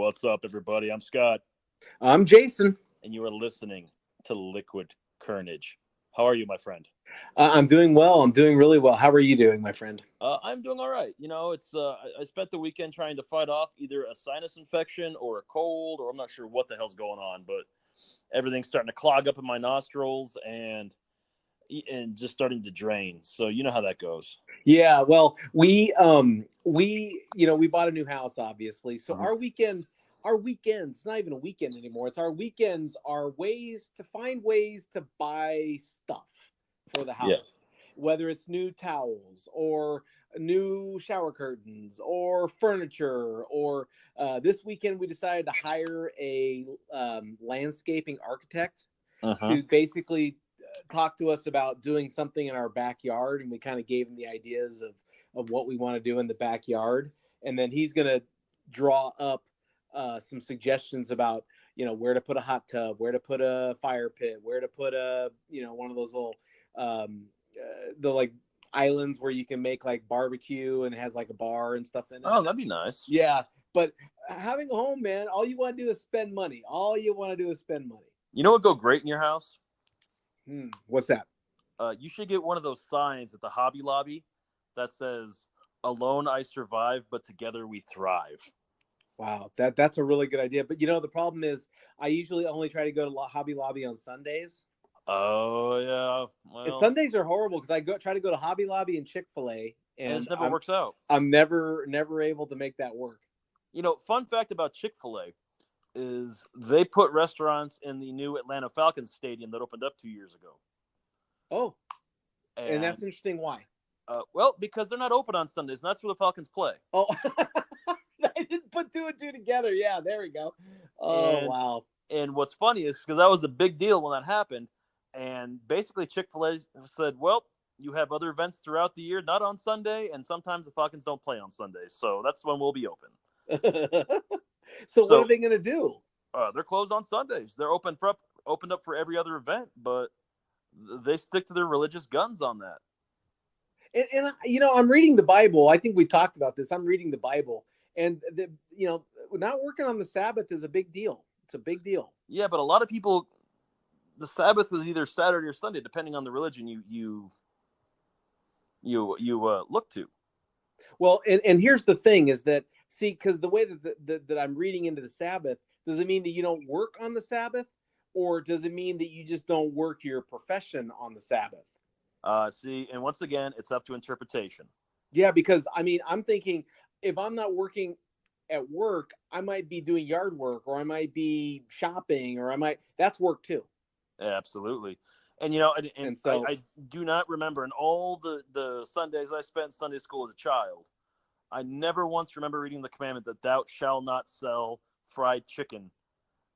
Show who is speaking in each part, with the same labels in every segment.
Speaker 1: What's up, everybody? I'm Scott,
Speaker 2: I'm Jason.
Speaker 1: and you are listening to Liquid Carnage. How are you, my friend?
Speaker 2: I'm doing well. I'm doing really well. How are you doing, my friend?
Speaker 1: I'm doing all right. I spent the weekend trying to fight off either a sinus infection or a cold, or I'm not sure what the hell's going on, but everything's starting to clog up in my nostrils and just starting to drain. So you know how that goes.
Speaker 2: Yeah, well, we bought a new house, obviously. So
Speaker 1: Mhm.
Speaker 2: our weekends, it's not even a weekend anymore. It's our weekends are ways to find ways to buy stuff for the
Speaker 1: Yeah.
Speaker 2: house, whether it's new towels or new shower curtains or furniture. Or this weekend we decided to hire a landscaping architect
Speaker 1: Uh-huh.
Speaker 2: who basically talked to us about doing something in our backyard, and we kind of gave him the ideas of what we want to do in the backyard, and then he's going to draw up some suggestions about where to put a hot tub, where to put a fire pit, where to put a one of those little the like islands where you can make like barbecue and it has like a bar and stuff in it.
Speaker 1: Oh, that'd be nice.
Speaker 2: Yeah, but having a home, man, all you want to do is spend money.
Speaker 1: You know what would go great in your house?
Speaker 2: What's that?
Speaker 1: You should get one of those signs at the Hobby Lobby that says, "Alone I survive, but together we thrive."
Speaker 2: Wow, that's a really good idea. But the problem is I usually only try to go to Hobby Lobby on Sundays.
Speaker 1: Oh, yeah.
Speaker 2: And
Speaker 1: Well,
Speaker 2: Sundays are horrible because I try to go to Hobby Lobby and Chick-fil-A,
Speaker 1: and it
Speaker 2: and
Speaker 1: just never works out.
Speaker 2: I'm never able to make that work.
Speaker 1: Fun fact about Chick-fil-A is they put restaurants in the new Atlanta Falcons stadium that opened up 2 years ago.
Speaker 2: Oh, and that's interesting. Why?
Speaker 1: Well, because they're not open on Sundays, and that's where the Falcons play.
Speaker 2: Oh, I didn't put two and two together. Yeah, there we go. Oh, wow.
Speaker 1: And what's funny is because that was a big deal when that happened, and basically Chick-fil-A said, well, you have other events throughout the year, not on Sunday, and sometimes the Falcons don't play on Sundays, so that's when we'll be open.
Speaker 2: So what are they going to do?
Speaker 1: They're closed on Sundays. They're opened up for every other event, but they stick to their religious guns on that.
Speaker 2: And I'm reading the Bible. I think we talked about this. I'm reading the Bible, and not working on the Sabbath is a big deal. It's a big deal.
Speaker 1: Yeah, but a lot of people, the Sabbath is either Saturday or Sunday, depending on the religion you look to.
Speaker 2: Well, and here's the thing: is that because the way that I'm reading into the Sabbath, does it mean that you don't work on the Sabbath, or does it mean that you just don't work your profession on the Sabbath?
Speaker 1: And once again, it's up to interpretation.
Speaker 2: Yeah, because I'm thinking if I'm not working at work, I might be doing yard work, or I might be shopping, or that's work too.
Speaker 1: Absolutely. And
Speaker 2: so
Speaker 1: I do not remember in all the Sundays I spent Sunday school as a child, I never once remember reading the commandment that thou shalt not sell fried chicken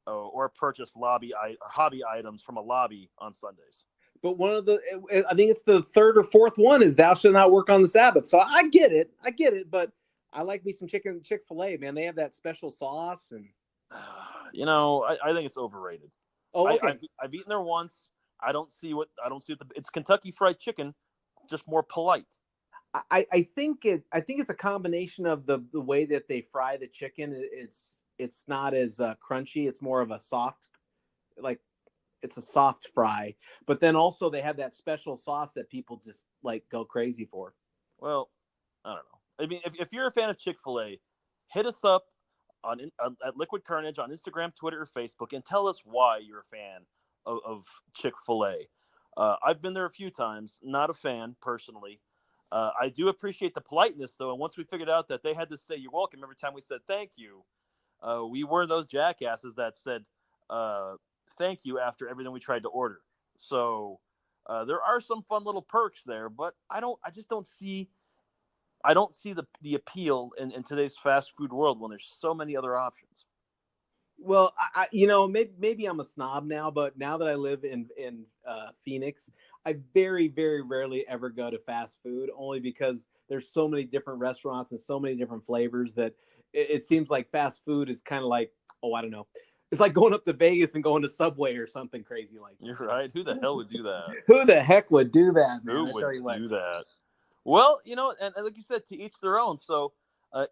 Speaker 1: or purchase hobby items from a lobby on Sundays.
Speaker 2: But I think it's the third or fourth one is thou shalt not work on the Sabbath. So I get it, but I like me some Chick-fil-A, man. They have that special sauce, and
Speaker 1: I think it's overrated.
Speaker 2: Oh, okay.
Speaker 1: I've eaten there once. I don't see it's Kentucky Fried Chicken, just more polite.
Speaker 2: I think it's a combination of the way that they fry the chicken. It's not as crunchy. It's more of a soft, like it's a soft fry. But then also they have that special sauce that people just like go crazy for.
Speaker 1: Well, I don't know. I mean, if you're a fan of Chick-fil-A, hit us up at Liquid Carnage on Instagram, Twitter, or Facebook, and tell us why you're a fan of Chick-fil-A. I've been there a few times. Not a fan personally. I do appreciate the politeness, though, and once we figured out that they had to say "you're welcome" every time we said "thank you," we were those jackasses that said "thank you" after everything we tried to order. So there are some fun little perks there, but I just don't see the appeal in today's fast food world when there's so many other options.
Speaker 2: Well, maybe I'm a snob now, but now that I live in Phoenix, I very, very rarely ever go to fast food, only because there's so many different restaurants and so many different flavors that it seems like fast food is kind of like, oh, I don't know. It's like going up to Vegas and going to Subway or something crazy like that.
Speaker 1: You're right. Who the hell would do that?
Speaker 2: Who the heck would do that, man?
Speaker 1: Who would do that? Well, and like you said, to each their own. So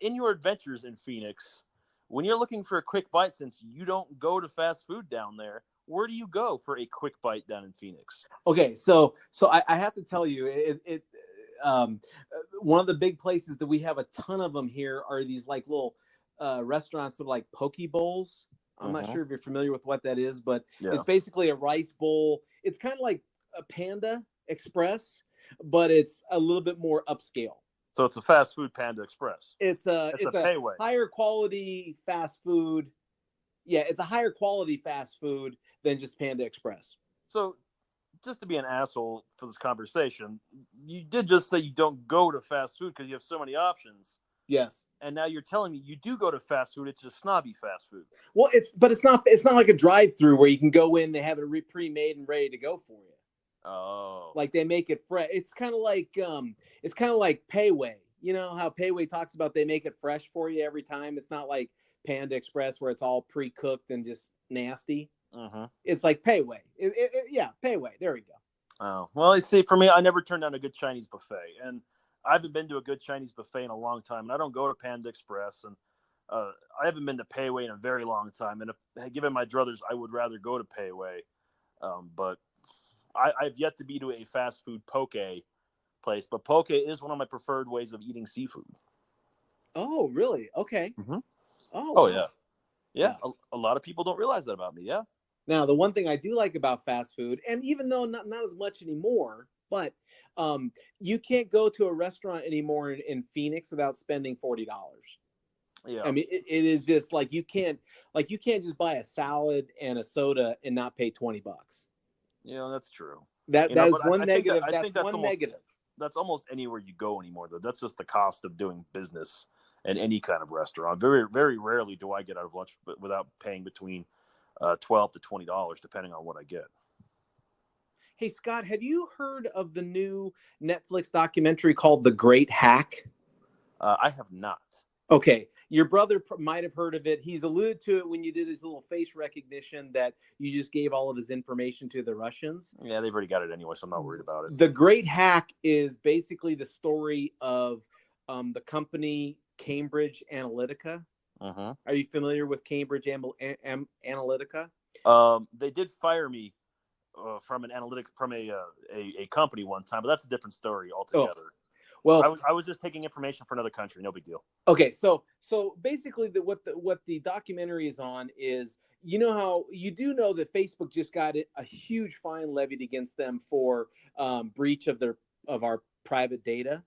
Speaker 1: in your adventures in Phoenix, when you're looking for a quick bite, since you don't go to fast food down there, where do you go for a quick bite down in Phoenix?
Speaker 2: Okay, so I have to tell you, um, one of the big places that we have a ton of them here are these like little restaurants of like poke bowls. I'm not sure if you're familiar with what that is, but it's basically a rice bowl. It's kind of like a Panda Express, but it's a little bit more upscale.
Speaker 1: So it's a fast food Panda Express.
Speaker 2: It's a
Speaker 1: payway.
Speaker 2: higher quality fast food. Yeah, it's a higher quality fast food than just Panda Express.
Speaker 1: So just to be an asshole for this conversation, you did just say you don't go to fast food because you have so many options.
Speaker 2: Yes.
Speaker 1: And now you're telling me you do go to fast food. It's just snobby fast food.
Speaker 2: Well, it's not like a drive-through where you can go in, they have it pre-made and ready to go for you.
Speaker 1: Oh.
Speaker 2: Like they make it fresh. It's kind of like Payway. You know how Payway talks about they make it fresh for you every time. It's not like Panda Express where it's all pre-cooked and just nasty. It's like Payway. Yeah, Payway. There we go.
Speaker 1: Oh, well, you see, for me, I never turned down a good Chinese buffet, and I haven't been to a good Chinese buffet in a long time, and I don't go to Panda Express, and I haven't been to Payway in a very long time, and if given my druthers, I would rather go to Payway, but I've yet to be to a fast food poke place, but poke is one of my preferred ways of eating seafood.
Speaker 2: Oh, really? Okay.
Speaker 1: Oh, wow. Yeah. A lot of people don't realize that about me. Yeah.
Speaker 2: Now, the one thing I do like about fast food, and even though not as much anymore, but you can't go to a restaurant anymore in Phoenix without spending $40.
Speaker 1: Yeah.
Speaker 2: I mean, it is just like you can't just buy a salad and a soda and not pay $20.
Speaker 1: Yeah, that's true.
Speaker 2: That is one negative. That's one negative.
Speaker 1: That's almost anywhere you go anymore, though. That's just the cost of doing business in any kind of restaurant. Very, very rarely do I get out of lunch without paying between $12 to $20, depending on what I get.
Speaker 2: Hey, Scott, have you heard of the new Netflix documentary called The Great Hack?
Speaker 1: I have not.
Speaker 2: Okay. Your brother might have heard of it. He's alluded to it when you did his little face recognition that you just gave all of his information to the Russians.
Speaker 1: Yeah, they've already got it anyway, so I'm not worried about it.
Speaker 2: The Great Hack is basically the story of the company Cambridge Analytica. Are you familiar with Cambridge Analytica?
Speaker 1: They did fire me from a company one time, but that's a different story altogether.
Speaker 2: Oh. Well,
Speaker 1: I was just taking information for another country, no big deal.
Speaker 2: Okay, so basically, what the documentary is on is, you know how you do know that Facebook just got a huge fine levied against them for breach of our private data.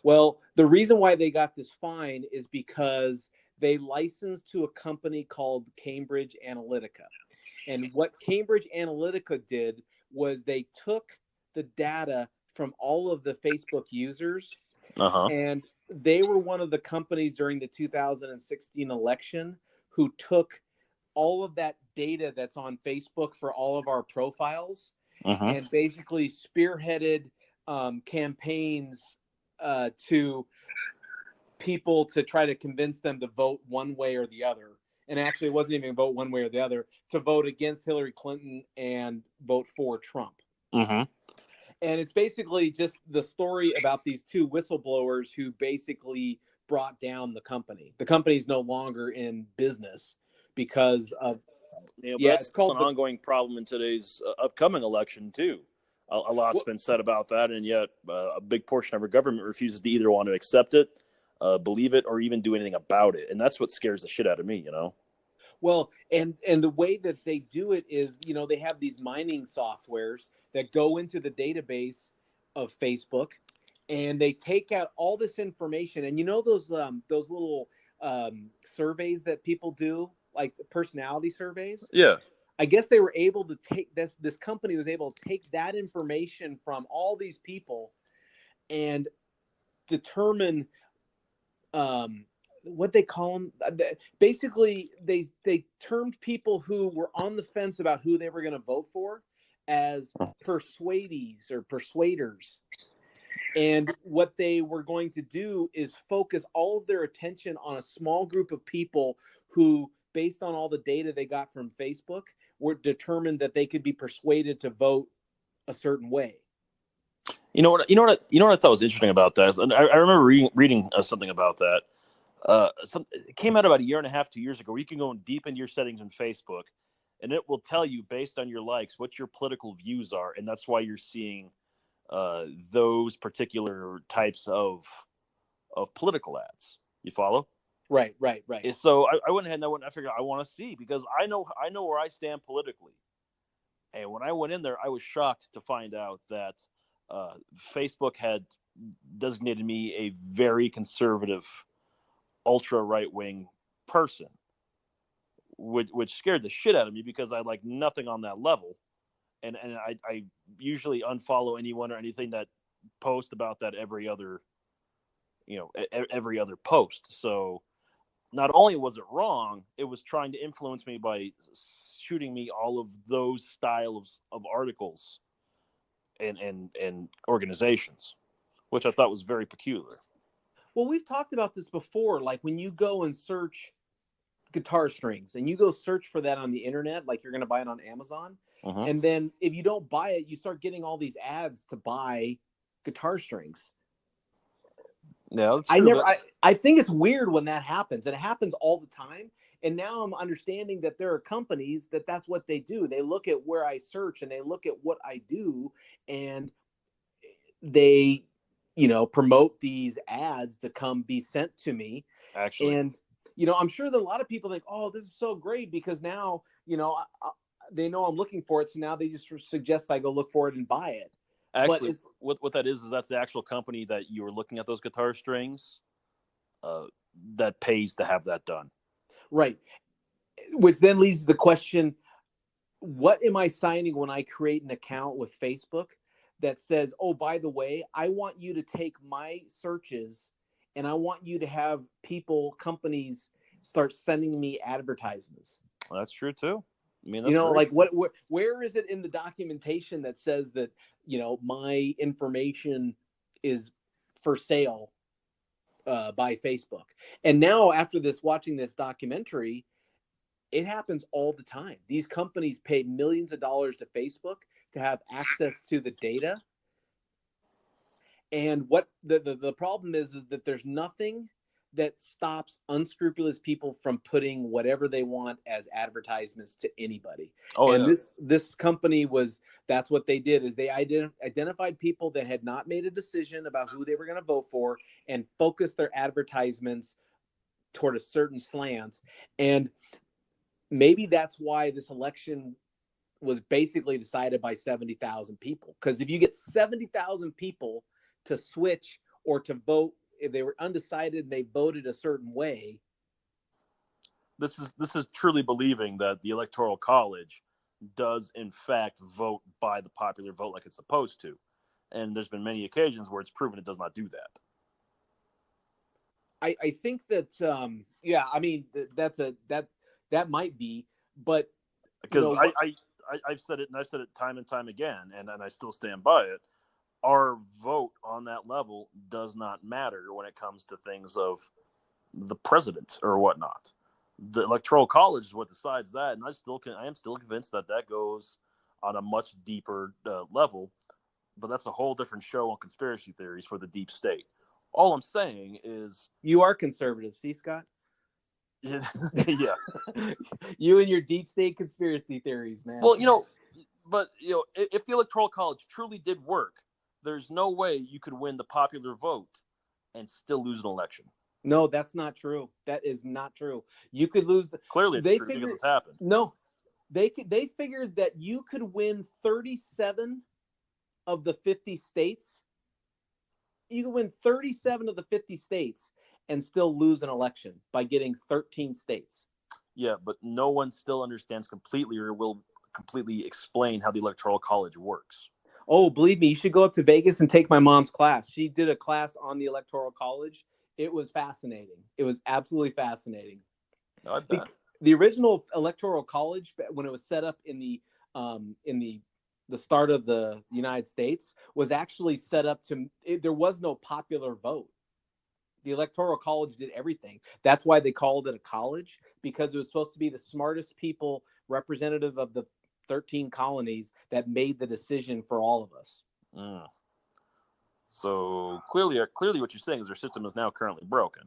Speaker 2: Well, the reason why they got this fine is because they licensed to a company called Cambridge Analytica, and what Cambridge Analytica did was they took the data from all of the Facebook users, and they were one of the companies during the 2016 election who took all of that data that's on Facebook for all of our profiles and basically spearheaded campaigns to people to try to convince them to vote one way or the other. And actually, it wasn't even vote one way or the other, to vote against Hillary Clinton and vote for Trump. And it's basically just the story about these two whistleblowers who basically brought down the company. The company's no longer in business because of
Speaker 1: it's called an ongoing problem in today's upcoming election too. A lot's been said about that, and yet a big portion of our government refuses to either want to accept it, believe it, or even do anything about it. And that's what scares the shit out of me, you know.
Speaker 2: Well, and the way that they do it is, you know, they have these mining softwares that go into the database of Facebook, and they take out all this information. And you know those little surveys that people do, like personality surveys?
Speaker 1: Yeah.
Speaker 2: I guess they were able to take this company was able to take that information from all these people and determine what they call them. Basically, they termed people who were on the fence about who they were going to vote for as persuadees or persuaders. And what they were going to do is focus all of their attention on a small group of people who, based on all the data they got from Facebook, were determined that they could be persuaded to vote a certain way.
Speaker 1: You know what I thought was interesting about that is, and I remember reading something about that. It came out about a year and a half, 2 years ago, where you can go deep into your settings in Facebook, and it will tell you based on your likes what your political views are, and that's why you're seeing those particular types of political ads. You follow?
Speaker 2: Right, right, right.
Speaker 1: So I went ahead and I figured I want to see, because I know where I stand politically. And when I went in there, I was shocked to find out that Facebook had designated me a very conservative, ultra right wing person, which scared the shit out of me, because I like nothing on that level, and I usually unfollow anyone or anything that post about that every other every other post. So not only was it wrong, it was trying to influence me by shooting me all of those styles of articles and organizations, which I thought was very peculiar.
Speaker 2: Well, we've talked about this before. Like when you go and search guitar strings and you go search for that on the internet, like you're going to buy it on Amazon.
Speaker 1: Uh-huh.
Speaker 2: And then if you don't buy it, you start getting all these ads to buy guitar strings.
Speaker 1: Yeah, that's true.
Speaker 2: I think it's weird when that happens, and it happens all the time. And now I'm understanding that there are companies that's what they do. They look at where I search and they look at what I do, and they, promote these ads to come be sent to me.
Speaker 1: Actually,
Speaker 2: And, I'm sure that a lot of people think, oh, this is so great, because now, they know I'm looking for it. So now they just suggest I go look for it and buy it. But
Speaker 1: actually, what that is that's the actual company that you were looking at those guitar strings uh, that pays to have that done.
Speaker 2: right. Which then leads to the question, what am I signing when I create an account with Facebook that says, oh, by the way, I want you to take my searches and I want you to have companies start sending me advertisements?
Speaker 1: Well, that's true too. I mean, that's
Speaker 2: Like where is it in the documentation that says that, my information is for sale by Facebook? And now after watching this documentary, it happens all the time. These companies pay millions of dollars to Facebook to have access to the data. And what the problem is that there's nothing that stops unscrupulous people from putting whatever they want as advertisements to anybody.
Speaker 1: Oh
Speaker 2: And
Speaker 1: yeah.
Speaker 2: this company that's what they did, is they identified people that had not made a decision about who they were going to vote for and focused their advertisements toward a certain slant. And maybe that's why this election was basically decided by 70,000 people. Because if you get 70,000 people to switch or to vote, if they were undecided and they voted a certain way.
Speaker 1: This is truly believing that the Electoral College does in fact vote by the popular vote like it's supposed to. And there's been many occasions where it's proven it does not do that.
Speaker 2: I think that yeah, I mean that might be, but
Speaker 1: Because I've said it, and I've said it time and time again, and I still stand by it. Our vote on that level does not matter when it comes to things of the president or whatnot. The Electoral College is what decides that, and I am still convinced that goes on a much deeper level. But that's a whole different show on conspiracy theories for the deep state. All I'm saying is,
Speaker 2: you are conservative. See, Scott?
Speaker 1: yeah.
Speaker 2: You and your deep state conspiracy theories, man.
Speaker 1: Well, but if the Electoral College truly did work, there's no way you could win the popular vote and still lose an election.
Speaker 2: No, that's not true. That is not true. You could lose.
Speaker 1: Clearly, it's true because it's happened.
Speaker 2: No, they figured that you could win 37 of the 50 states. You could win 37 of the 50 states and still lose an election by getting 13 states.
Speaker 1: Yeah, but no one still understands completely or will completely explain how the Electoral College works.
Speaker 2: Oh, believe me, you should go up to Vegas and take my mom's class. She did a class on the Electoral College. It was fascinating. It was absolutely fascinating.
Speaker 1: I bet.
Speaker 2: The original Electoral College, when it was set up in the start of the United States, was actually set up there was no popular vote. The Electoral College did everything. That's why they called it a college, because it was supposed to be the smartest people, representative of the 13 colonies, that made the decision for all of us.
Speaker 1: So clearly what you're saying is their system is now currently broken.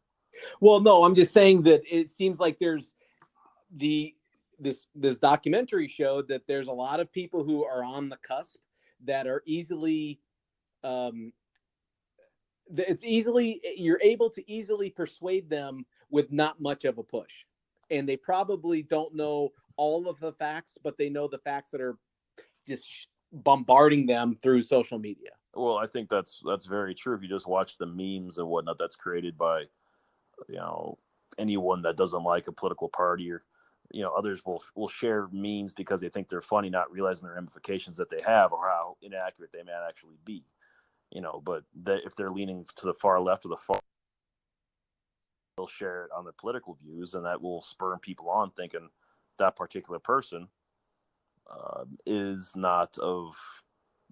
Speaker 2: Well, no, I'm just saying that it seems like there's this documentary showed that there's a lot of people who are on the cusp that are easily um, you're able to easily persuade them with not much of a push, and they probably don't know all of the facts, but they know the facts that are just bombarding them through social media.
Speaker 1: Well, I think that's very true. If you just watch the memes and whatnot that's created by, you know, anyone that doesn't like a political party, or, you know, others will share memes because they think they're funny, not realizing the ramifications that they have or how inaccurate they might actually be. You know, but if they're leaning to the far left or the far, they'll share it on their political views, and that will spur people on thinking that particular person is not of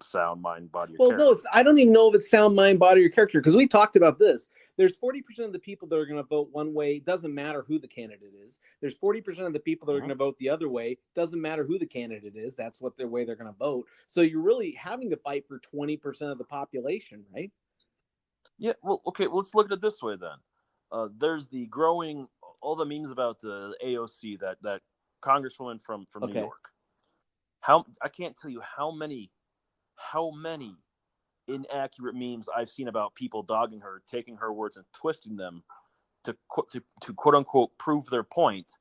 Speaker 1: sound mind, body, or
Speaker 2: Well,
Speaker 1: character.
Speaker 2: no, I don't even know if it's sound mind, body, or character, because we talked about this. There's 40% of the people that are going to vote one way. It doesn't matter who the candidate is. There's 40% of the people that are going to vote the other way. Doesn't matter who the candidate is. That's what their way they're going to vote. So you're really having to fight for 20% of the population, right?
Speaker 1: Yeah. Well, okay. Well, let's look at it this way then. There's the growing all the memes about the AOC, that congresswoman from New
Speaker 2: Okay.
Speaker 1: York. How I can't tell you how many inaccurate memes I've seen about people dogging her, taking her words and twisting them to quote unquote prove their point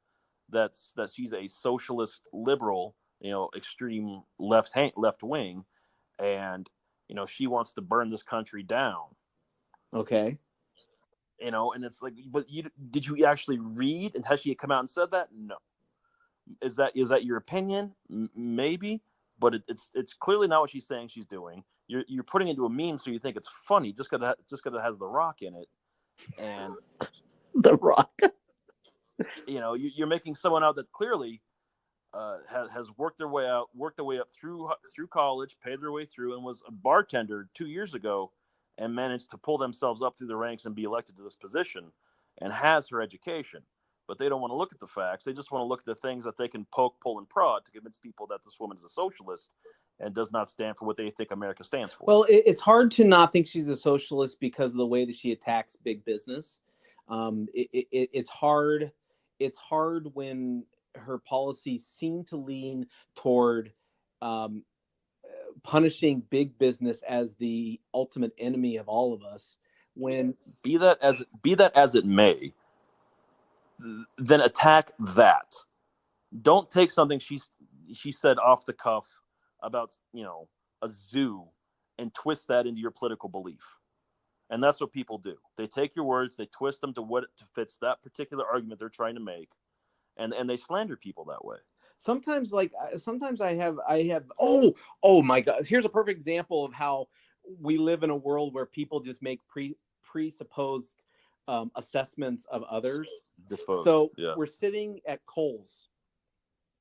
Speaker 1: that she's a socialist liberal, you know, extreme left wing, and, you know, she wants to burn this country down.
Speaker 2: Okay.
Speaker 1: You know, and it's like, but did you actually read, and has she come out and said that? No. Is that your opinion? Maybe, but it's clearly not what she's saying she's doing. You're putting it into a meme so you think it's funny just because it has The Rock in it, and
Speaker 2: The Rock.
Speaker 1: you know, you're making someone out that clearly has worked their way up through college, paid their way through, and was a bartender 2 years ago, and managed to pull themselves up through the ranks and be elected to this position, and has her education. But they don't want to look at the facts. They just want to look at the things that they can poke, pull, and prod to convince people that this woman is a socialist and does not stand for what they think America stands for.
Speaker 2: Well, it's hard to not think she's a socialist because of the way that she attacks big business. It's hard. It's hard when her policies seem to lean toward um, punishing big business as the ultimate enemy of all of us. When
Speaker 1: Be that as it may, then attack that. Don't take something she said off the cuff about, you know, a zoo, and twist that into your political belief. And that's what people do. They take your words, they twist them to what fits that particular argument they're trying to make, and they slander people that way.
Speaker 2: sometimes, sometimes I have oh my god, here's a perfect example of how we live in a world where people just make presupposed assessments of others.
Speaker 1: Disposed.
Speaker 2: So
Speaker 1: Yeah.
Speaker 2: we're sitting at Kohl's,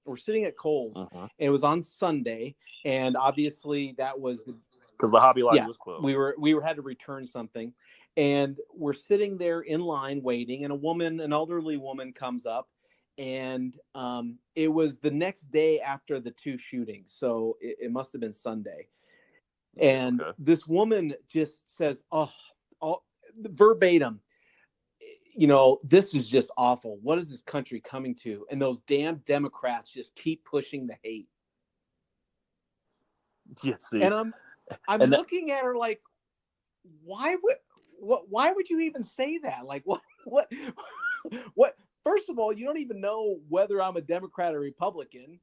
Speaker 1: Mm-hmm.
Speaker 2: and it was on Sunday, and obviously that was
Speaker 1: Because the Hobby Lobby was closed.
Speaker 2: we had to return something, and we're sitting there in line waiting, and an elderly woman comes up, and it was the next day after the two shootings, so it must have been Sunday, and this woman just says, oh, verbatim, this is just awful. What is this country coming to? And those damn Democrats just keep pushing the hate.
Speaker 1: Yeah, see.
Speaker 2: And I'm looking at her like, why would you even say that? Like, what? First of all, you don't even know whether I'm a Democrat or Republican.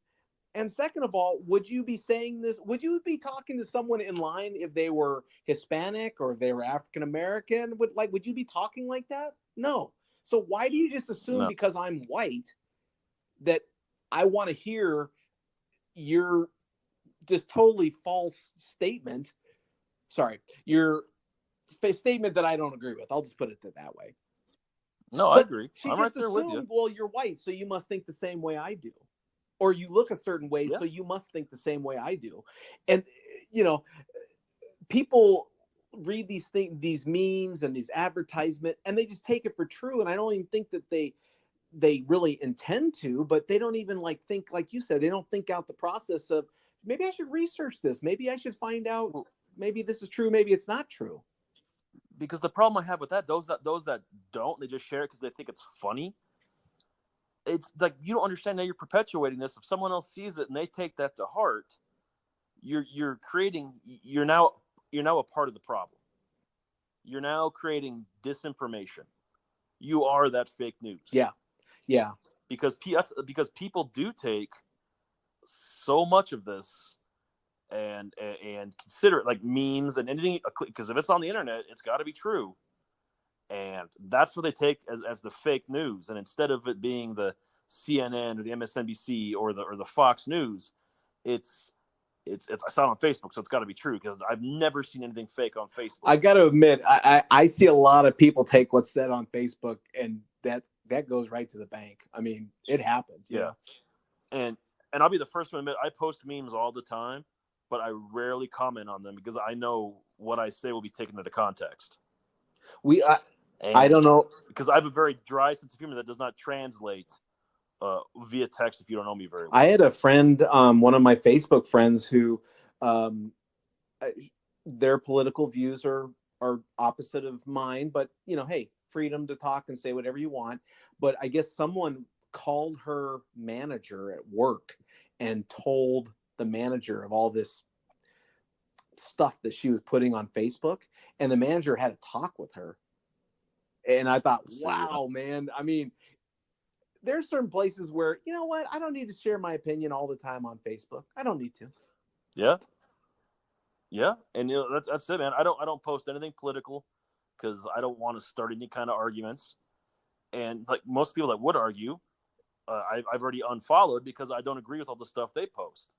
Speaker 2: And second of all, would you be saying this? Would you be talking to someone in line if they were Hispanic or if they were African American? Would you be talking like that? No. So why do you just assume because I'm white that I want to hear your just totally false statement? Sorry, your statement that I don't agree with. I'll just put it that way.
Speaker 1: No, I agree. I'm right there with you.
Speaker 2: Well, you're white, so you must think the same way I do. Or you look a certain way, so you must think the same way I do. And, people read these memes and these advertisements, and they just take it for true. And I don't even think that they really intend to, but they don't even think, like you said, they don't think out the process of, maybe I should research this. Maybe I should find out, maybe this is true. Maybe it's not true.
Speaker 1: because the problem I have with that, those that don't, they just share it because they think it's funny. It's like, you don't understand that you're perpetuating this. If someone else sees it and they take that to heart, you're creating, you're now a part of the problem. You're now creating disinformation. You are that fake news.
Speaker 2: Yeah. Yeah.
Speaker 1: Because people do take so much of this and consider it like memes and anything, because if it's on the internet, it's got to be true, and that's what they take as the fake news. And instead of it being the CNN or the MSNBC or the Fox News, it's I saw it on Facebook, so it's got to be true, because I've never seen anything fake on Facebook.
Speaker 2: I got to admit, I see a lot of people take what's said on Facebook, and that goes right to the bank. I mean, it happened.
Speaker 1: Yeah. And I'll be the first one to admit, I post memes all the time, but I rarely comment on them because I know what I say will be taken into context.
Speaker 2: I don't know,
Speaker 1: because I have a very dry sense of humor that does not translate via text if you don't know me very well.
Speaker 2: I had a friend, one of my Facebook friends, who their political views are opposite of mine, but hey, freedom to talk and say whatever you want. But I guess someone called her manager at work and told the manager of all this stuff that she was putting on Facebook, and the manager had a talk with her. And I thought, wow, man. I mean, there's certain places where, you know what, I don't need to share my opinion all the time on Facebook. I don't need to.
Speaker 1: Yeah, and that's it, man. I don't post anything political because I don't want to start any kind of arguments. And like most people that would argue, I've already unfollowed because I don't agree with all the stuff they post.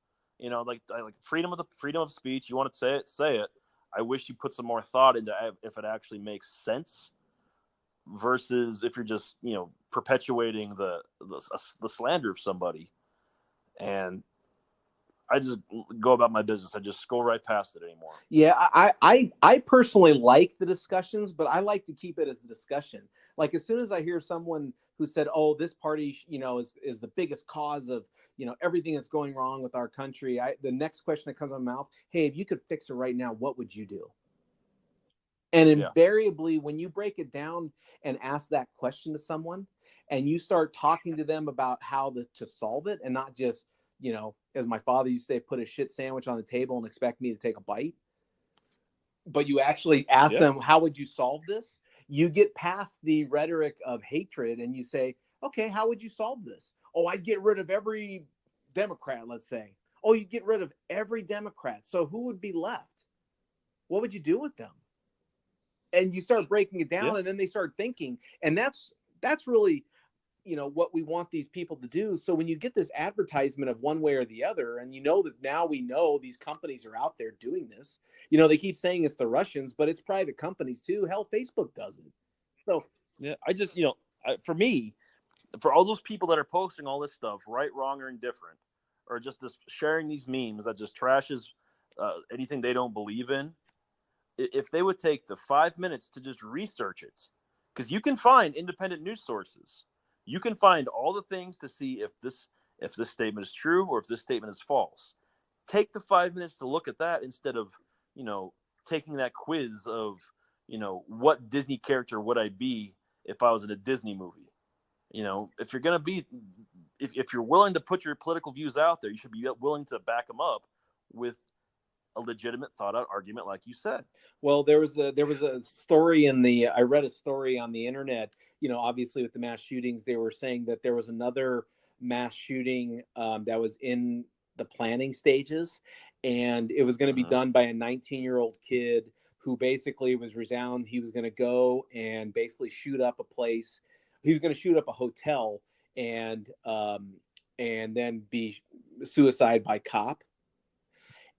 Speaker 1: Like freedom of speech. You want to say it, say it. I wish you put some more thought into if it actually makes sense, versus if you're just perpetuating the slander of somebody. And I just go about my business. I just scroll right past it anymore.
Speaker 2: Yeah, I personally like the discussions, but I like to keep it as a discussion. Like, as soon as I hear someone who said, "Oh, this party, is the biggest cause of everything that's going wrong with our country," the next question that comes out of my mouth, "Hey, if you could fix it right now, what would you do?" And invariably, when you break it down and ask that question to someone, and you start talking to them about how to solve it, and not just, as my father used to say, put a shit sandwich on the table and expect me to take a bite, but you actually ask them, how would you solve this? You get past the rhetoric of hatred and you say, okay, how would you solve this? Oh, I'd get rid of every Democrat, let's say. Oh, you'd get rid of every Democrat. So who would be left? What would you do with them? And you start breaking it down, and then they start thinking. And that's really, what we want these people to do. So when you get this advertisement of one way or the other, and that now we know these companies are out there doing this, they keep saying it's the Russians, but it's private companies too. Hell, Facebook does it. So
Speaker 1: I just, for me, for all those people that are posting all this stuff, right, wrong, or indifferent, or just sharing these memes that just trashes anything they don't believe in, if they would take the 5 minutes to just research it, because you can find independent news sources. You can find all the things to see if this statement is true or if this statement is false. Take the 5 minutes to look at that instead of, taking that quiz of, what Disney character would I be if I was in a Disney movie. If you're going to be, if you're willing to put your political views out there, you should be willing to back them up with a legitimate thought out argument, like you said.
Speaker 2: Well, there was a story I read a story on the internet, obviously with the mass shootings. They were saying that there was another mass shooting that was in the planning stages, and it was going to be done by a 19-year-old kid who basically was resound. He was going to go and basically shoot up a place. He was going to shoot up a hotel and then be suicide by cop.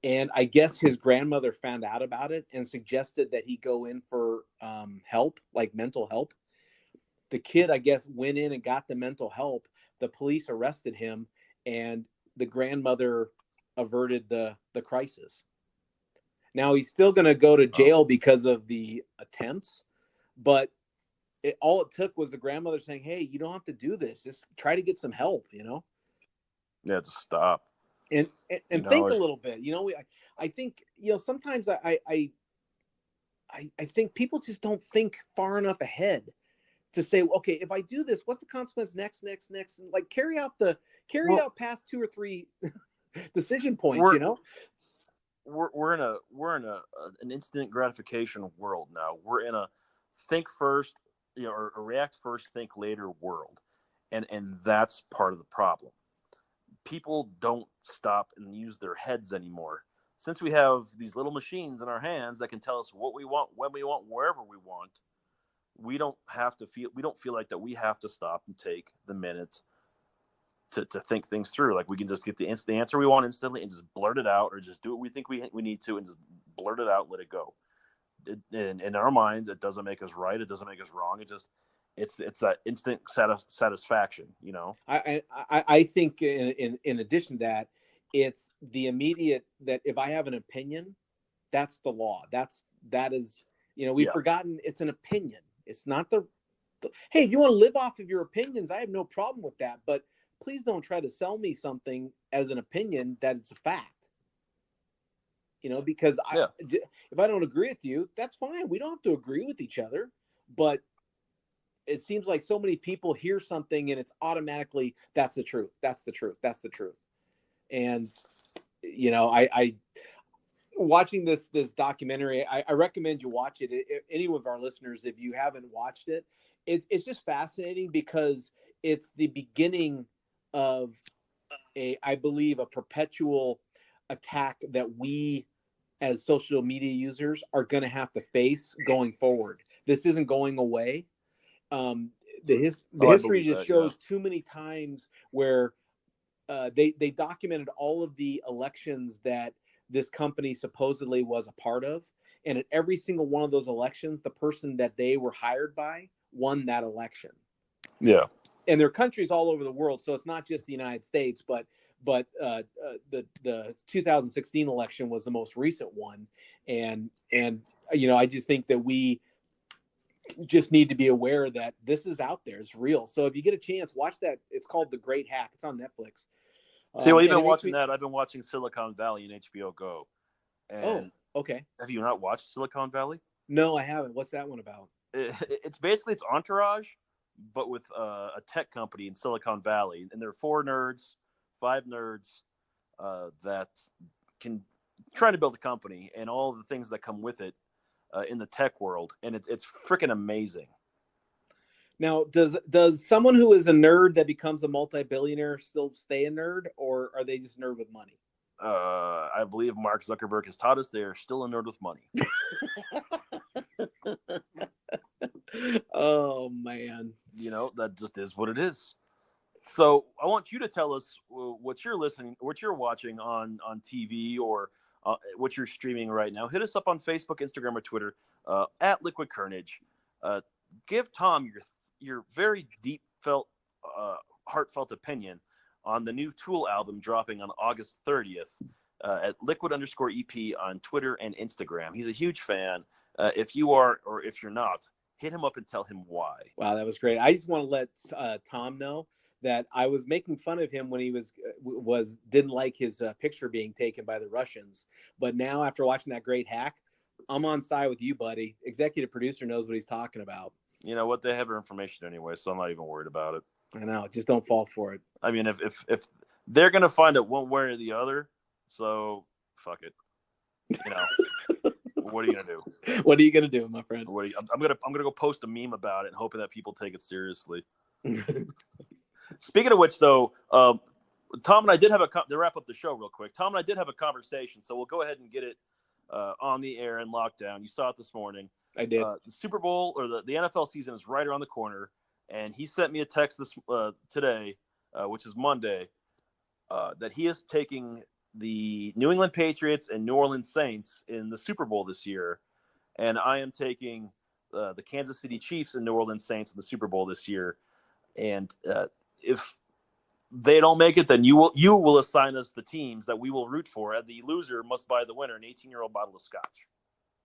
Speaker 2: And I guess his grandmother found out about it and suggested that he go in for help, like mental help. The kid, I guess, went in and got the mental help. The police arrested him, and the grandmother averted the crisis. Now he's still going to go to jail because of the attempts, but all it took was the grandmother saying, "Hey, you don't have to do this. Just try to get some help."
Speaker 1: Yeah, to stop.
Speaker 2: And think a little bit. I think sometimes I I think people just don't think far enough ahead to say, okay, if I do this, what's the consequence next, and like carry it out past 2 or 3 decision points,
Speaker 1: we're
Speaker 2: you know?
Speaker 1: we're in an instant gratification world now. We're in a think first, or react first, think later world, and that's part of the problem. People don't stop and use their heads anymore. Since we have these little machines in our hands that can tell us what we want, when we want, wherever we want, we don't feel like that we have to stop and take the minute to think things through. Like we can just get the answer we want instantly and just blurt it out, or just do what we think we need to and just blurt it out, let it go. In our minds, it doesn't make us right. It doesn't make us wrong. It's that instant satisfaction, you know.
Speaker 2: I think in addition to that, it's the immediate that if I have an opinion, that's the law. That is, we've forgotten it's an opinion. It's not hey, if you want to live off of your opinions, I have no problem with that. But please don't try to sell me something as an opinion that it's a fact. Because if I don't agree with you, that's fine. We don't have to agree with each other. But it seems like so many people hear something and it's automatically, that's the truth. That's the truth. That's the truth. And, I watching this documentary, I recommend you watch it. If any of our listeners, if you haven't watched it, it's just fascinating because it's the beginning of I believe, a perpetual attack that we as social media users are going to have to face going forward. This isn't going away. The history just shows too many times where they documented all of the elections that this company supposedly was a part of. And at every single one of those elections, the person that they were hired by won that election.
Speaker 1: Yeah.
Speaker 2: And there are countries all over the world. So it's not just the United States, but the 2016 election was the most recent one. And I just think that we just need to be aware that this is out there. It's real. So if you get a chance, watch that. It's called The Great Hack. It's on Netflix.
Speaker 1: See, well, you've been watching that. I've been watching Silicon Valley and HBO Go. And
Speaker 2: okay.
Speaker 1: Have you not watched Silicon Valley?
Speaker 2: No, I haven't. What's that one about?
Speaker 1: It's Entourage, but with a tech company in Silicon Valley. And there are 5 nerds that can try to build a company and all the things that come with it in the tech world. And it's freaking amazing.
Speaker 2: Now, does someone who is a nerd that becomes a multi-billionaire still stay a nerd, or are they just nerd with money?
Speaker 1: I believe Mark Zuckerberg has taught us they are still a nerd with money.
Speaker 2: Oh, man.
Speaker 1: That just is what it is. So I want you to tell us what you're watching on TV or what you're streaming right now. Hit us up on Facebook, Instagram, or Twitter at Liquid Carnage. Give Tom your very deep heartfelt opinion on the new Tool album dropping on August 30th at liquid_EP on Twitter and Instagram. He's a huge fan. If you are, or if you're not, hit him up and tell him why.
Speaker 2: Wow, that was great. I just want to let Tom know that I was making fun of him when he didn't like his picture being taken by the Russians. But now, after watching that great hack, I'm on side with you, buddy. Executive producer knows what he's talking about.
Speaker 1: You know what? They have our information anyway, so I'm not even worried about it.
Speaker 2: I know. Just don't fall for it.
Speaker 1: I mean, if they're gonna find it one way or the other, so fuck it. What are you gonna do?
Speaker 2: What are you gonna do, my friend?
Speaker 1: I'm gonna go post a meme about it, hoping that people take it seriously. Speaking of which, though, Tom and I did have to wrap up the show real quick. Tom and I did have a conversation, so we'll go ahead and get it on the air in lockdown. You saw it this morning.
Speaker 2: I did.
Speaker 1: The Super Bowl or the NFL season is right around the corner, and he sent me a text today, which is Monday, that he is taking the New England Patriots and New Orleans Saints in the Super Bowl this year, and I am taking the Kansas City Chiefs and New Orleans Saints in the Super Bowl this year. And if they don't make it, then you will assign us the teams that we will root for, and the loser must buy the winner an 18-year-old bottle of scotch.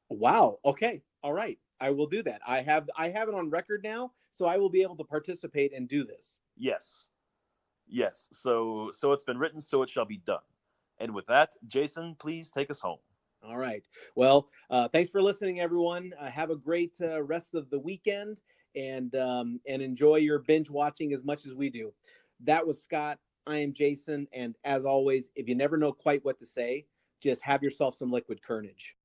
Speaker 2: Wow. Okay. All right. I will do that. I have it on record now, so I will be able to participate and do this.
Speaker 1: Yes. So it's been written, so it shall be done. And with that, Jason, please take us home.
Speaker 2: All right. Well, thanks for listening, everyone. Have a great rest of the weekend, and enjoy your binge watching as much as we do. That was Scott. I am Jason, and as always, if you never know quite what to say, just have yourself some liquid courage.